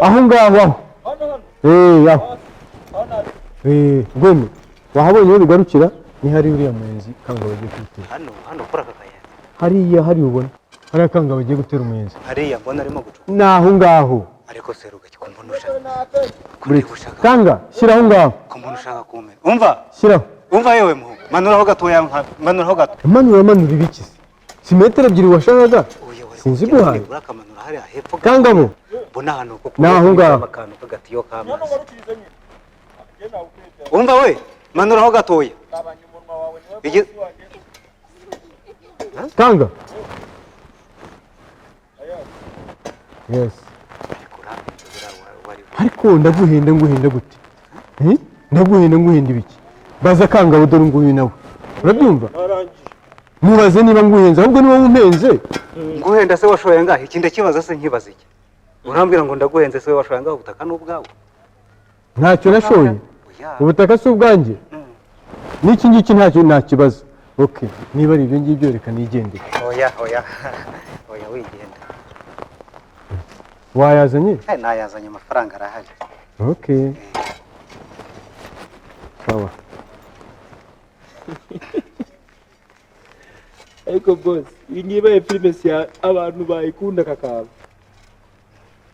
aho ngaho aho gweme wahabonye iyo bigarukira ni hari uriya muyenzi kanga bagiye kwitera hano kuri aka kayanja hari ubona hari kanga bagiye gutera umuyenzi hariya mbona arimo gucuka naho ngaho ariko seruka kikumva ushaka kanga shyiraho ngaho kumbona ushaka kumena umva shyiraho umva yewe muhungu manuraho gatoya manuraho gato manura ibiki si metero ebyiri washakaga sinzi guhaye urakamanura hariya hepfo kangamo mbona hano kuko naho ngaho akantu kagatiyo kamazi umva we manuraho gatoya kanga yes ariko ndaguhenda gute ndaguhenda ibiki baza kanga dore nguyu nawe urabyumva mubaze niba nguhenze ahubwo niba umpenze nguhenda se washoye ngahe ikindi kibaza se nkibaza iki urambwira ngo ndaguhenze se washoye ngahe ubutaka n'ubwawe ntacyo nashoye ubutaka si ubwanjye n'iki ngiki nta kibazo okay niba ari ibyo ngibyo reka nigendere oya wigenda wayazanye nayazanye amafaranga arahari okay sawa ariko boss ingibaye filime ya abantu bayikunda kakaba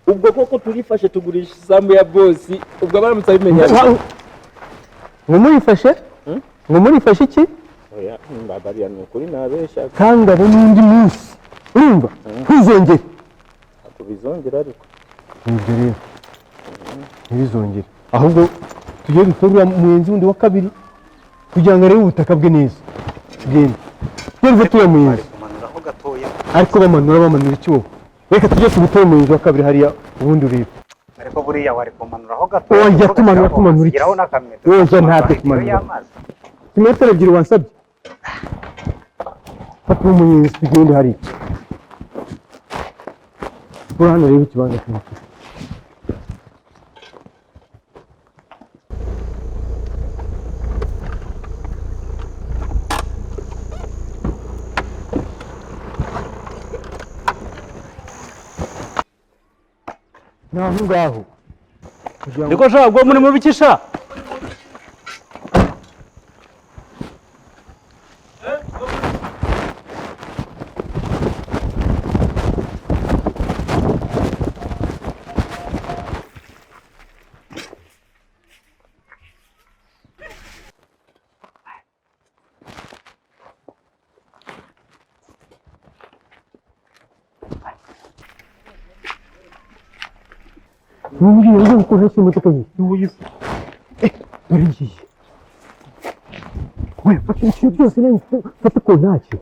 ubwo koko turifashe tugurisha isambu ya boss ubwo baramutse bimenya ngo murifashe iki oya mbabariya n'ukuri nabesha kanga bo n'undi munsi urumva kwizongera ako bizongera ariko ibyo rero ntibizongere ahubwo tugiye dutorera muyenzi wundi wa kabiri kugira ngo arebe ubutaka bwe neza genda twese tuya muyenzi ariko bamanura iki wowe reka tujye tugutora muyenzi wa kabiri hariya ubundi urebe ariko buriya wari kumanuraho gatoya oya tumanura iki oya ntabwo kumanura metero ebyiri wansabye fata umuyenzi tugende hariya uri hano reba ikibanza cy'umutuku naho ngaho niko shaka bwo muri mubikisha Nunggu yang kau rasa macam ni. Beri. Weh, pakai siapa sini? Satu kona aja.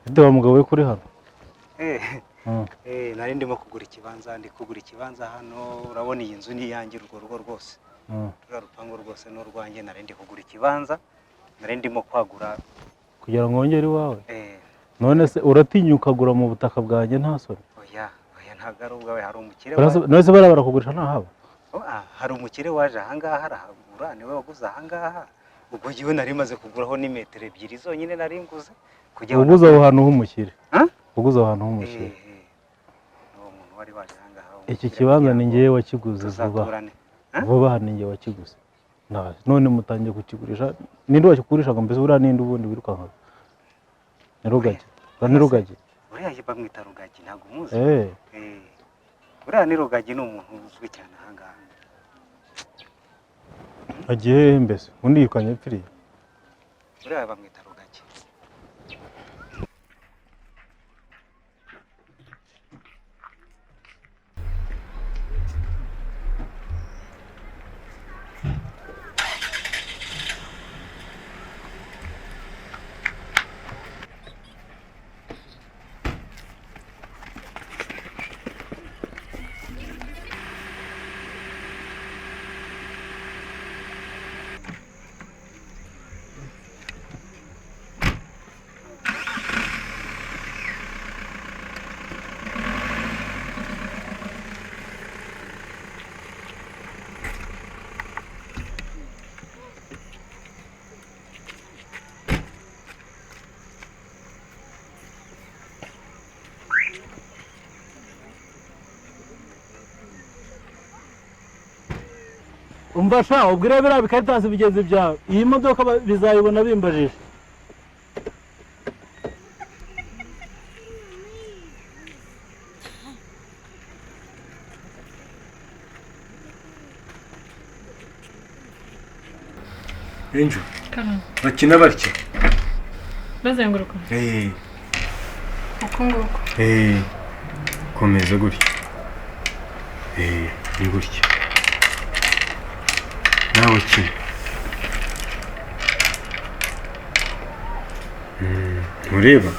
Itu mugabo we kuri hano. Nari ndimo kugura ikibanza hano urabona iyi nzu ni yanjye urwo rugo rwose. Rupango rwose n'urwanjye nari ndi kugura ikibanza nari ndimo kwagura kugira ngo wongere iwawe. None se uratinyuka gura mu butaka bwanjye nta soni? Oya ntago ari ubwawe hari umukire. None se barabara kugurisha ntahaba? Hari umukire waje ahangaha arahagura niwe waguze ahangaha. Ubwo giwe nari maze kuguraho ni metero ebyiri zonyine nari nguze. Uguze aho hantu h'umukire. Uguze aho hantu h'umukire. Umuntu wari waje ahangaha. Iki kibanza ni ngewe wakiguze vuba hano ni ngewe wakiguze. None mutangiye kukigurisha ninde wakigurisha ngo mbese uriya ninde ubundi wirukanka? Ni Rugagi. Uriya bamwita Rugagi ntago umuzi. Uriya ni Rugagi ni umuntu uzwi cyane ahangaha. Agiye mbese undi yirukanye pfiriye. Uriya bamwita Rugagi. umva sha ubwire biriya bikaritasi bigenzi byawe iyi modoka bizayibona bimbajije Angel bakina batya bazenguruka uko nguko komeza gutya ni gutya nawe kina ureba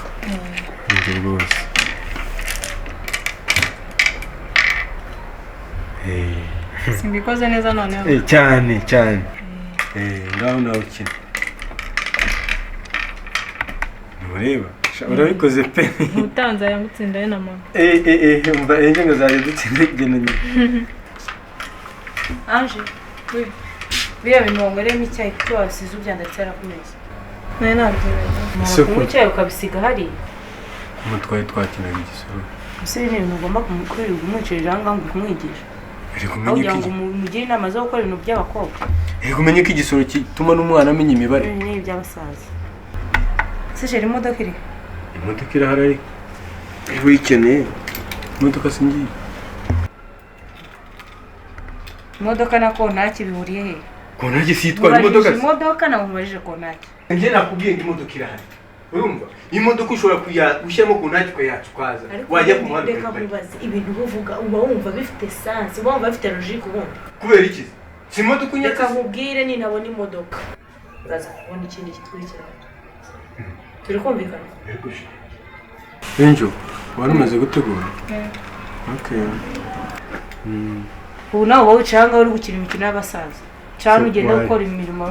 ibyo rwose simbikoze neza noneho cyane cyane ngaho nawe ukina ureba urabikoze pe utanze yamutsindaye na mama umva ejo ngazajya dutsinda igena nyine Anje biriya bintu rero icyayi cyo wasize ubyanditse arakomeza nawe nabyo kunywa icyayi ukabisiga hariya umutwaye twakinaga igisoro ese ni ibintu ugomba kumukorera umwicarira aha ngaha ngo kumwigisha aho kugira ngo umugire inama zo gukora ibintu by'abakobwa umenye ko igisoro gituma n'umwana amenya imibare ni iby'abasaza ese jeri imodoka iri irahari ariko uyikeneye imodoka singiye imodoka na kontaki bihuriye he kontaki si yitwara imodoka nawe umubajije kontaki njye nakubwiye ngo imodoka irahari urumva imodoka ushobora gushyiramo kontaki ukayaca ukaza wajya ku muhanda reka mubaze ibintu uvuga uba wumva bifite sansi uba wumva bifite logike ubundi kubera iki si imodoka unyatse reka nkubwire ninabona imodoka uraza kubona ikindi kitwikirana turi kumvikana Angel wari umaze gutegura ubu nawe uba wicaye ahangaha uri gukina imikino y'abasaza cyangwa ugenda gukora imirimo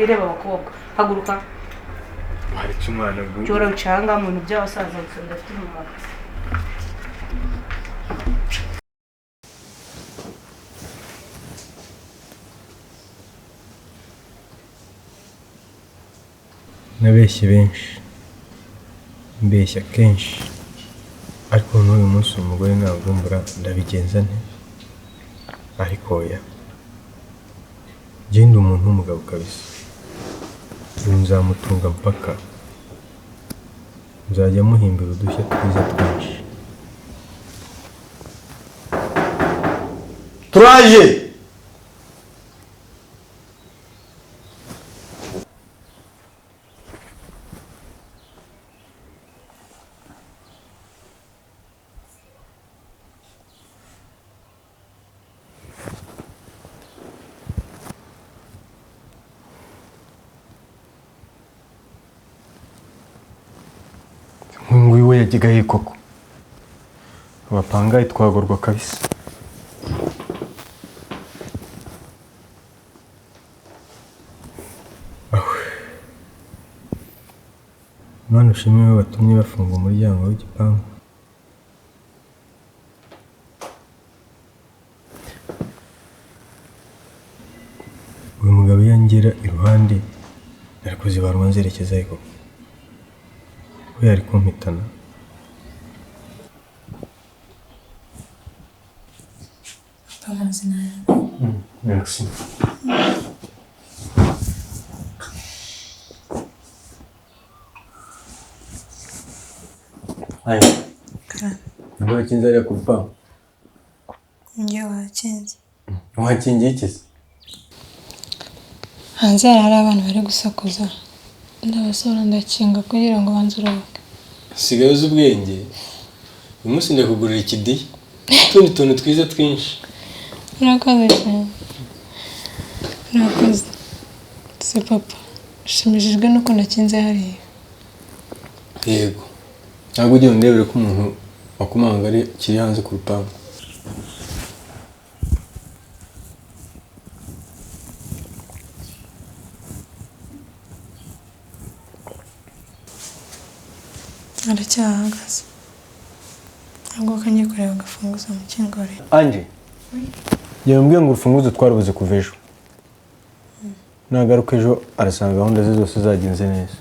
ireba abakobwa haguruka waretse umwana cyora wicaye ahangaha mu bintu by'abasaza gusa bidafite umumaro nabeshye benshi mbeshya kenshi ariko n'uyu munsi umugore navumbura ndabigenza nte ariko oya genda umuntu w'umugabo kabisa ubu nzamutunga mpaka nzajya muhimbira udushya twiza twinshi turaje nguyu we yagigaye koko abapangayi twagorwa kabisa Mana ushimwe we watumye bafunga umuryango w'igipangu uyu mugabo iyo angera iruhande ari kuzibarwa nzerekeza ariko we yari kumpitana amazina yawe merci ayo ngo wakinze ariya ku rupangu njye wakinze wakingiye iki se hanze hari abana bari gusakuza ndabasora ndakinga kugira ngo banze uruhuke sigaye uzi ubwenge uyu munsi ndakugurira ikidiya utundi tuntu twiza twinshi urakoze cyane urakoze se papa ushimishijwe nuko nakinze hariya yego ntabwo ugiye ndebere ko umuntu wakomanga ari kiri hanze ku rupangu aracyahagaze ntabwo kanye kureba agafunguzo mu kingore anje yambwiye ngo urufunguzo twarubuze kuva ejo nagaruka ejo arasanga gahunda ze zose zagenze neza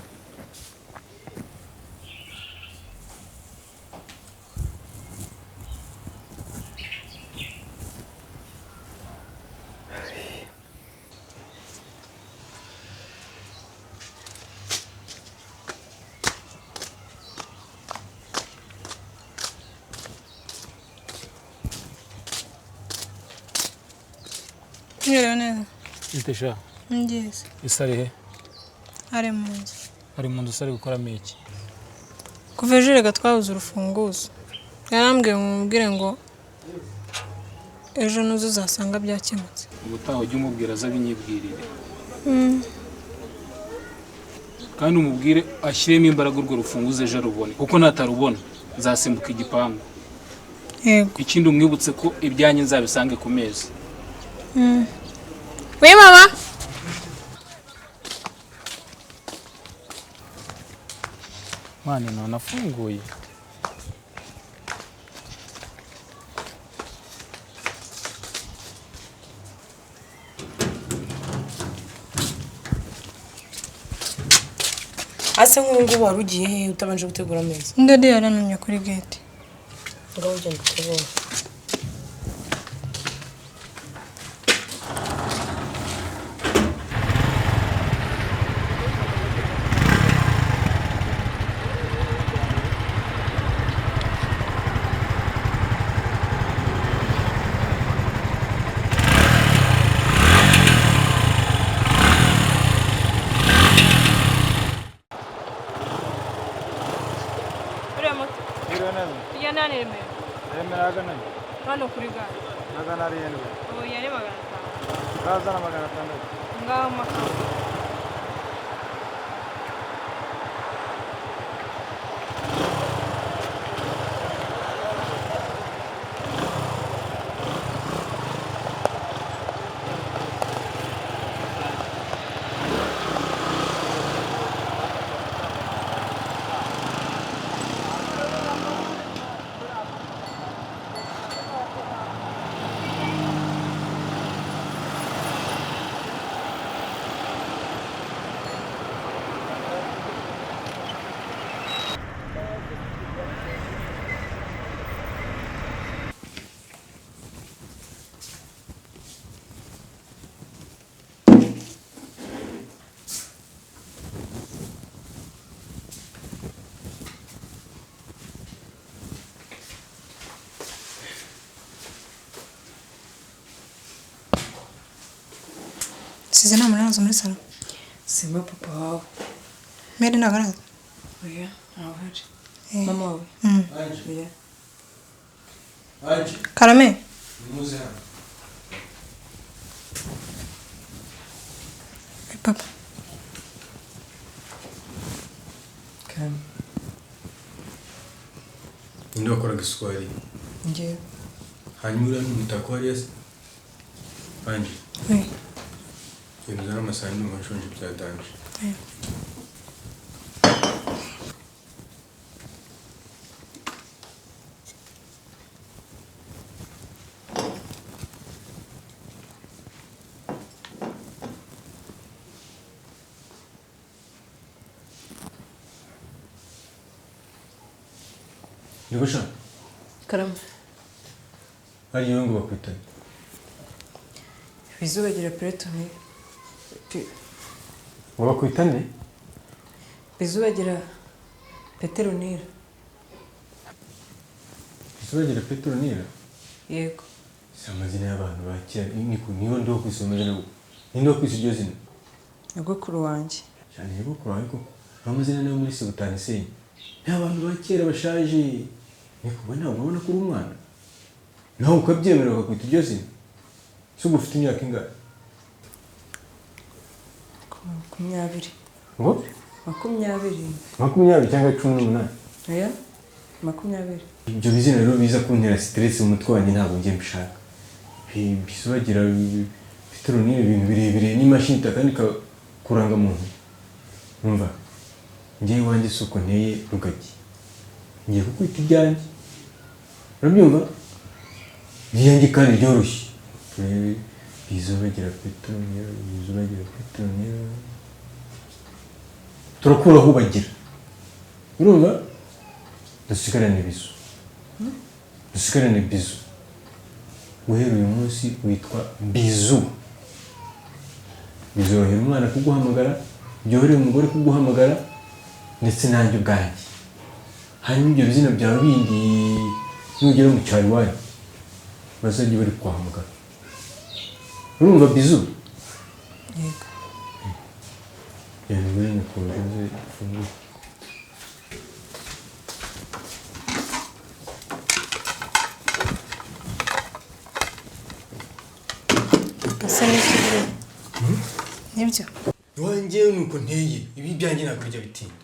Mwiriwe neza. Itesha. Ngeze. Isari he? Ari mu nzu. Ari mu nzu usari gukoramo iki? Kuva ejo rega twabuze urufunguzo. Yarambwiye mubwire ngo ejo nuzo uzasanga byakemutse. Ubutaha ujye umubwira azabinyibwirire. Kandi umubwire ashyiremo imbaraga urwo rufunguzo ejo arubone kuko natarubona nzasimbuka igipangu. Yego. Ikindi umwibutse ko ibyanyu nzabisange ku meza. We mama. Mani none afunguye. ase nk'ubu wari ugiye he utabanje gutegura ameza? Ndadi yaranumye kuri gate. Ngaho ugenda utegura. Hano kuri gare. Magana arindwi. Oya ni 500. Urazana 600. Ngaho makuru. Size na mwana muri salo. Sima papa wawe. Mede na gara. Oya, ahari. Mama wawe. Oya. Aje. Karame. Muze hano. Papa. Kam. Ninde wakoraga iswari? Ngiye. Hanyuma uriya n'umutako wari yase? Anje. Oui. Ibintu zana amasahani n'amashonje byatanje. Nigusha? Karama. Hari yongo bakwitanye. Bizubagira Pretoni. Wabakwitanye? Bizubagira Petronira. Bizubagira Petronira? Yego. Si amazina y'abantu bakira niho ndo kwisomera nabo. Nindo kwisiryo zina. Nyogokuru wanjye. Cyane nyogokuru ariko amazina nayo muri Sebutani Senyi. N'abantu bakera bashaje. Nikubona ubona ko uri umwana. Naho ukabyemera ukakwita iryo zina. Sugu ufite imyaka ingahe? 20. Ngo? 20. 20 cyangwa 18? Oya. 20. Ibyo bizina rero biza kuntera stress mu mutwe wanjye ntabwo ngiye mbishaka. Bisubagira Petronile ibintu birebire n'imashini kandi kuranga muntu. Umva. Ngiye wanjye suko nteye rugagi. Ngiye kukwita ibyanjye. Urabyumva? Ngiye kandi ryoroshye. Bizubagira Petronile. Turakuraho bagira. Urumva? Dusigarane bizu. Dusigarane bizu. Guhera uyu munsi witwa Bizu. Bizorohera umwana kuguhamagara, byorohera umugore kuguhamagara, ndetse nanjye ubwanjye. Hanyuma ibyo bizina byawe bindi nugera mu cyaro iwanyu bazajya bari kuhamagara. urumva bizu yego yewe nakunze ifunguro asa n'ikigure nibyo wanjye nuko nteye ibi byanjye ntabwo bijya bitinda